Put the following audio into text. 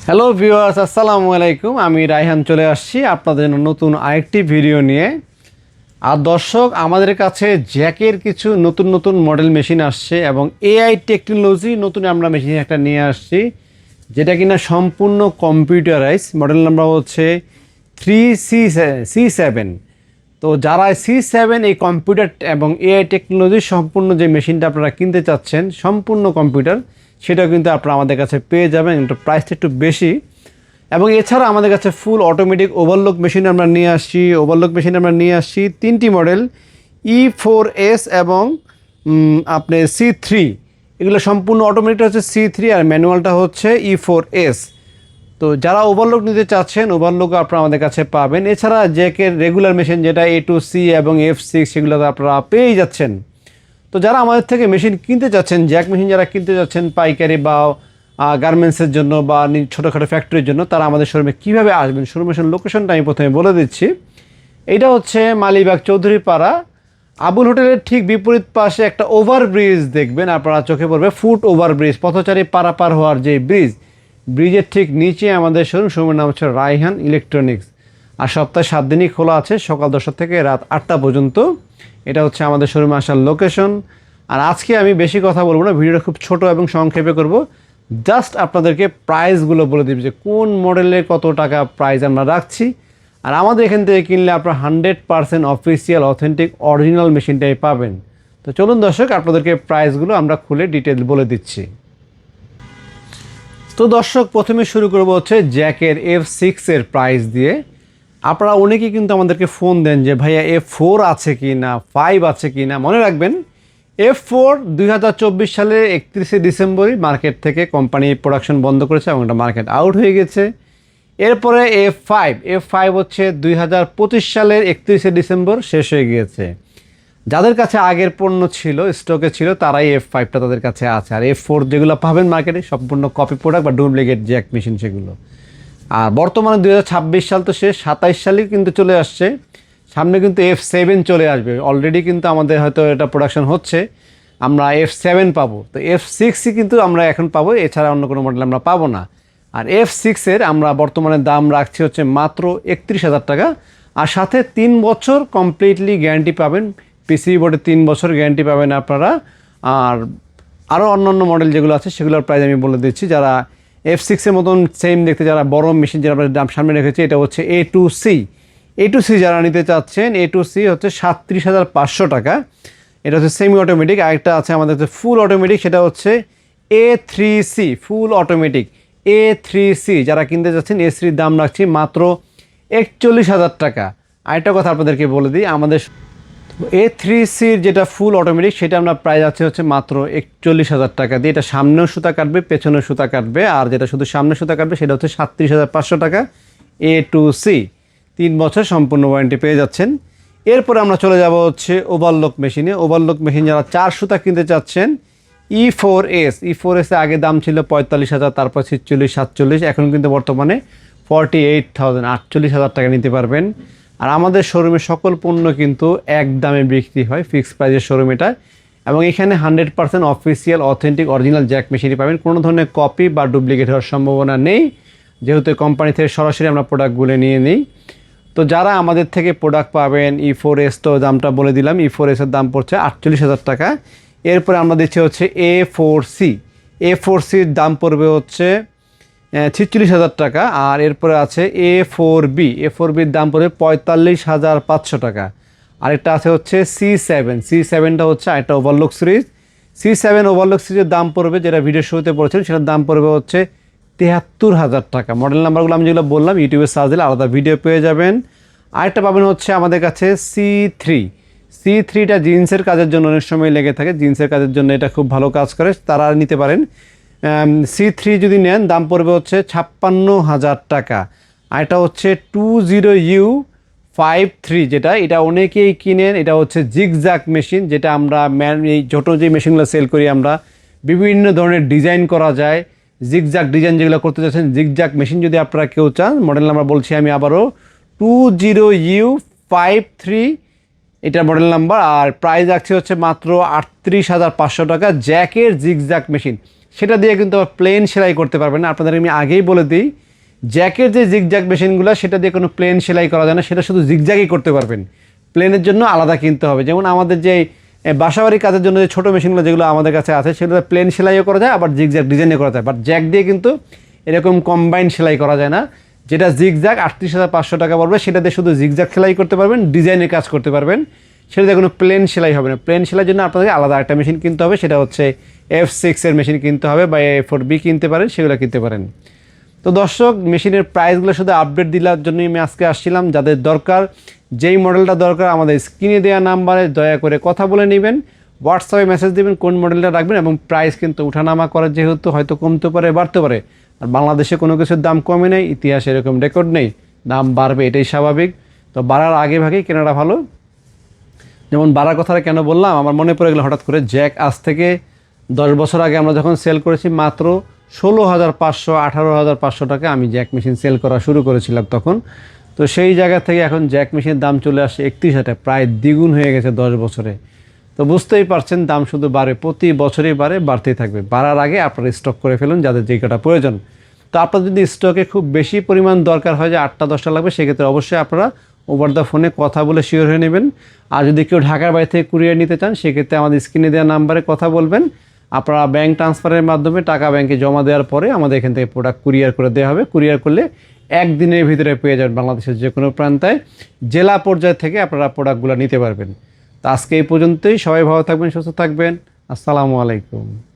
Hello viewers, আসসালামু আলাইকুম। আমি রায়হান চলে আসছি আপনাদের জন্য নতুন আরেকটি ভিডিও নিয়ে। আর দর্শক, আমাদের কাছে জ্যাকের কিছু নতুন নতুন মডেল মেশিন আসছে এবং এআই টেকনোলজি নতুন আমরা মেশিন একটা নিয়ে আসছি, যেটা কিনা সম্পূর্ণ কম্পিউটারাইজ। মডেল নাম্বার হচ্ছে 3C7। তো যারা C7 এই কম্পিউটার এবং এআই টেকনোলজি সম্পূর্ণ যে মেশিনটা আপনারা কিনতে চাচ্ছেন, সম্পূর্ণ কম্পিউটার, সেটাও কিন্তু আপনারা আমাদের কাছে পেয়ে যাবেন। কিন্তু প্রাইসটা একটু বেশি। এবং এছাড়া আমাদের কাছে ফুল অটোমেটিক ওভারলক মেশিন আমরা নিয়ে আসছি তিনটি মডেল, E4S এবং আপনি C3। এগুলো সম্পূর্ণ অটোমেটিকটা হচ্ছে C3 আর ম্যানুয়ালটা হচ্ছে E4S। তো যারা ওভারলক নিতে চাচ্ছেন, ওভারলক আপনারা আমাদের কাছে পাবেন। এছাড়া জ্যাকের রেগুলার মেশিন যেটা A2C এবং F6, সেগুলো আপনারা পেয়েই যাচ্ছেন। তো যারা আমাদের থেকে মেশিন কিনতে চাচ্ছেন, জ্যাক মেশিন যারা কিনতে যাচ্ছেন পাইকারি বা গার্মেন্টসের জন্য বা ছোটোখাটো ফ্যাক্টরির জন্য, তারা আমাদের শোরুমে কীভাবে আসবেন, শোরুমের লোকেশনটা আমি প্রথমে বলে দিচ্ছি। এইটা হচ্ছে মালিবাগ চৌধুরীপাড়া, আবুল হোটেলের ঠিক বিপরীত পাশে একটা ওভারব্রিজ দেখবেন আপনারা, চোখে পড়বে ফুট ওভারব্রিজ, পথচারী পারাপার হওয়ার যে ব্রিজের ঠিক নিচে আমাদের শোরুমের নাম হচ্ছে রায়হান ইলেকট্রনিক্স। আর সপ্তাহে 7 দিনই খোলা আছে, সকাল 10টা থেকে রাত 8টা পর্যন্ত। এটা হচ্ছে আমাদের শোরুমে আসার লোকেশন। আর আজকে আমি বেশি কথা বলবো না, ভিডিওটা খুব ছোট এবং সংক্ষেপে করব। জাস্ট আপনাদেরকে প্রাইসগুলো বলে দিব যে কোন মডেলের কত টাকা প্রাইস আমরা রাখছি। আর আমাদের এখান থেকে কিনলে আপনারা 100% অফিসিয়াল অথেন্টিক অরিজিনাল মেশিনটাই পাবেন। তো চলুন দর্শক, আপনাদেরকে প্রাইসগুলো আমরা খুলে ডিটেল বলে দিচ্ছি। তো দর্শক, প্রথমে শুরু করব হচ্ছে জ্যাকের F6 এর প্রাইস দিয়ে। আপনারা অনেকেই কিন্তু আমাদেরকে ফোন দেন যে ভাইয়া F4 আছে কি না, 5 আছে কি না। মনে রাখবেন, F4 2024 সালে 31শে ডিসেম্বরই মার্কেট থেকে কোম্পানি প্রোডাকশন বন্ধ করেছে এবং এটা মার্কেট আউট হয়ে গেছে। এরপরে F5 হচ্ছে 2025 সালের 31শে ডিসেম্বর শেষ হয়ে গিয়েছে। যাদের কাছে আগের পণ্য ছিল, স্টকে ছিল, তারাই F5টা তাদের কাছে আছে। আর F4 যেগুলো পাবেন মার্কেটে সম্পূর্ণ কপি প্রোডাক্ট বা ডুপ্লিকেট জ্যাক মেশিন সেগুলো। আর বর্তমানে 2026 সাল তো শেষ, 27 সালেই কিন্তু চলে আসছে। সামনে কিন্তু F7 চলে আসবে। অলরেডি কিন্তু আমাদের হয়তো এটা প্রোডাকশন হচ্ছে, আমরা F7 পাবো। তো F6ই কিন্তু আমরা এখন পাবো, এছাড়া অন্য কোনো মডেল আমরা পাবো না। আর F6-এর আমরা বর্তমানে দাম রাখছি হচ্ছে মাত্র 31,000 টাকা। আর সাথে 3 বছর কমপ্লিটলি গ্যারান্টি পাবেন। পিসিবি বোর্ডে 3 বছর গ্যারান্টি পাবেন আপনারা। আর আরও অন্যান্য মডেল যেগুলো আছে সেগুলোর প্রাইস আমি বলে দিচ্ছি। যারা F6-এর মতন সেম দেখতে যারা বড় মেশিন যারা দাম সামনে রেখেছে, এটা হচ্ছে A2C যারা নিতে চাচ্ছেন, A2C হচ্ছে 37,500 টাকা। এটা হচ্ছে সেমি অটোমেটিক। আরেকটা আছে আমাদের হচ্ছে ফুল অটোমেটিক, সেটা হচ্ছে A3C ফুল অটোমেটিক। A3C যারা কিনতে চাচ্ছেন, A3 দাম রাখছি মাত্র 41,000 টাকা। আরেকটা কথা আপনাদেরকে বলে দিই, আমাদের A3Cর যেটা ফুল অটোমেটিক সেটা আমরা প্রাইস আছে হচ্ছে মাত্র 41,000 টাকা দিয়ে। এটা সামনেও সুতা কাটবে, পেছনেও সুতা কাটবে। আর যেটা শুধু সামনে সুতা কাটবে সেটা হচ্ছে 37,500 টাকা। A2C 3 বছর সম্পূর্ণ ওয়ারেন্টি পেয়ে যাচ্ছেন। এরপরে আমরা চলে যাব হচ্ছে ওভারলক মেশিনে। ওভারলক মেশিন যারা 4 সুতা কিনতে চাচ্ছেন, E4S এর আগে দাম ছিল 45,000, তারপর 46, 47, এখন কিন্তু বর্তমানে 48,000 48,000 টাকা নিতে পারবেন। আর আমাদের শোরুমে সকল পণ্য কিন্তু এক দামে বিক্রি হয়, ফিক্সড প্রাইসের শোরুম এটা। এবং এখানে 100% অফিসিয়াল অথেন্টিক অরিজিনাল জ্যাক মেশিনই পাবেন। কোনো ধরনের কপি বা ডুপ্লিকেট হওয়ার সম্ভাবনা নেই, যেহেতু কোম্পানি থেকে সরাসরি আমরা প্রোডাক্টগুলো নিয়ে নিই। তো যারা আমাদের থেকে প্রোডাক্ট পাবেন, E4S তো দামটা বলে দিলাম, E4S-এর দাম পড়ছে 48,000 টাকা। এরপরে আমরা দিচ্ছি হচ্ছে A4Cর দাম পড়বে হচ্ছে 46,000 টাকা। আর এরপরে আছে A4Bর দাম পড়বে 45,500 টাকা। আরেকটা আছে হচ্ছে C7টা হচ্ছে আরেকটা ওভারলক সিরিজ। C7 ওভারলক সিরিজের দাম পড়বে, যেটা ভিডিও শুরুতে পড়েছিল, সেটার দাম পড়বে হচ্ছে 73,000 টাকা। মডেল নাম্বারগুলো আমি যেগুলো বললাম ইউটিউবে সার্চ দিলে আলাদা ভিডিও পেয়ে যাবেন। আরেকটা পাবেন হচ্ছে আমাদের কাছে C3টা জিন্সের কাজের জন্য অনেক সময় লেগে থাকে, জিন্সের কাজের জন্য এটা খুব ভালো কাজ করে, তারা নিতে পারেন। C3 যদি নেন দাম পড়বে হচ্ছে 56,000 টাকা। আর এটা হচ্ছে 20U53, এটা অনেকেই কিনেন। এটা হচ্ছে জিগজ্যাক মেশিন, যেটা আমরা এই ছোটো যে মেশিনগুলো সেল করি আমরা, বিভিন্ন ধরনের ডিজাইন করা যায়। জিগজ্যাক ডিজাইন যেগুলো করতে চাচ্ছেন, জিগজ্যাক মেশিন যদি আপনারা কেউ চান, মডেল নাম্বার বলছি আমি আবারও 20U53 এটা মডেল নাম্বার। আর প্রাইস রাখছে হচ্ছে মাত্র 38,500 টাকা। জ্যাকের জিগজ্যাক মেশিন সেটা দিয়ে কিন্তু আবার প্লেন সেলাই করতে পারবেন না। আপনাদের আমি আগেই বলে দিই, জ্যাকের যে জিগজ্যাগ মেশিনগুলো সেটা দিয়ে কোনো প্লেন সেলাই করা যায় না, সেটা শুধু জিগজ্যাগই করতে পারবেন। প্লেনের জন্য আলাদা কিনতে হবে। যেমন আমাদের যে বাসাবাড়ি কাজের জন্য যে ছোটো মেশিনগুলো যেগুলো আমাদের কাছে আছে, সেগুলো প্লেন সেলাইও করা যায়, আবার জিগজ্যাগ ডিজাইনে করা যায়। বাট জ্যাক দিয়ে কিন্তু এরকম কম্বাইন সেলাই করা যায় না। যেটা জিগজ্যাগ 38,500 টাকা পড়বে, সেটা দিয়ে শুধু জিগজ্যাগ সেলাই করতে পারবেন, ডিজাইনের কাজ করতে পারবেন, সেটা দিয়ে কোনো প্লেন সেলাই হবে না। প্লেন সেলাইয়ের জন্য আপনাদের আলাদা একটা মেশিন কিনতে হবে, সেটা হচ্ছে F6 এর মেশিন কিনতে হবে, বা A4B কিনতে পারেন, সেগুলো কিনতে পারেন। তো দর্শক, মেশিনের প্রাইসগুলো শুধু আপডেট দেওয়ার জন্যই আমি আজকে আসছিলাম। যাদের দরকার, যেই মডেলটা দরকার, আমাদের স্ক্রিনে দেওয়া নাম্বারে দয়া করে কথা বলে নেবেন, হোয়াটসঅ্যাপে মেসেজ দেবেন কোন মডেলটা রাখবেন, এবং প্রাইস কিন্তু উঠানামা করে, যেহেতু হয়তো কমতে পারে বাড়তে পারে। আর বাংলাদেশে কোনো কিছুর দাম কমে নেই, ইতিহাসে এরকম রেকর্ড নেই, দাম বাড়বে, এটাই স্বাভাবিক। তো বাড়ার আগে ভাগেই কেনাটা ভালো। যেমন বাড়ার কথাটা কেন বললাম, আমার মনে পড়ে গেলো হঠাৎ করে, জ্যাক আজ থেকে 10 বছর আগে আমরা যখন সেল করেছি মাত্র 16,500 18,500 টাকা আমি জ্যাক মেশিন সেল করা শুরু করেছিলাম তখন। তো সেই জায়গা থেকে এখন জ্যাক মেশিনের দাম চলে আসে 31,000 টাকা, প্রায় দ্বিগুণ হয়ে গেছে 10 বছরে। তো বুঝতেই পারছেন, দাম শুধু বাড়ে, প্রতি বছরই বাড়ে, বাড়তেই থাকবে। বাড়ার আগে আপনারা স্টক করে ফেলুন যাদের যে কটা প্রয়োজন। তো আপনার যদি স্টকে খুব বেশি পরিমাণ দরকার হয়, যে 8টা 10টা লাগবে, সেক্ষেত্রে অবশ্যই আপনারা ওভার দ্য ফোনে কথা বলে শিওর হয়ে নেবেন। আর যদি কেউ ঢাকার বাইরে থেকে কুরিয়ার নিতে চান, সেক্ষেত্রে আমাদের স্ক্রিনে দেওয়া নাম্বারে কথা বলবেন। আপনারা ব্যাংক ট্রান্সফারের মাধ্যমে টাকা ব্যাংকে জমা দেওয়ার পরে আমাদের এখান থেকে প্রোডাক্ট কুরিয়ার করে দেওয়া হবে। কুরিয়ার করলে 1 দিনের ভিতরে পেয়ে যাবেন বাংলাদেশের যে কোনো প্রান্তায়, জেলা পর্যায় থেকে আপনারা প্রোডাক্টগুলো নিতে পারবেন। তো আজকে এই পর্যন্তই। সবাই ভালো থাকবেন, সুস্থ থাকবেন। আসসালামু আলাইকুম।